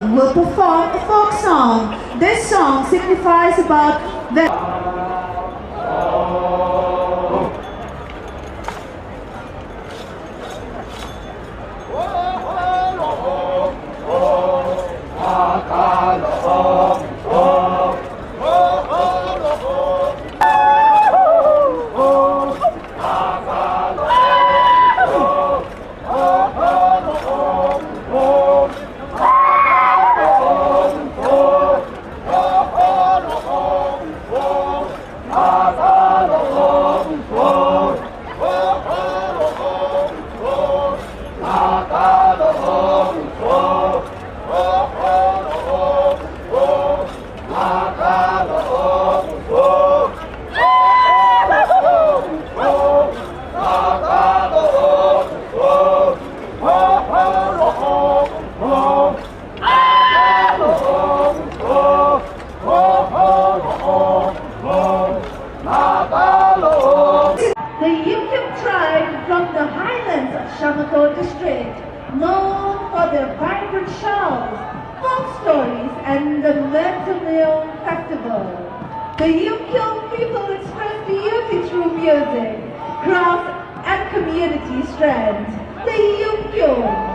will perform a folk song. This song signifies about the Yupik tribe from the highlands of Shamato district, known for their vibrant shawls, folk stories, and the Mentamil festival. The Yupik people express beauty through music, craft, and community strength. The Yupik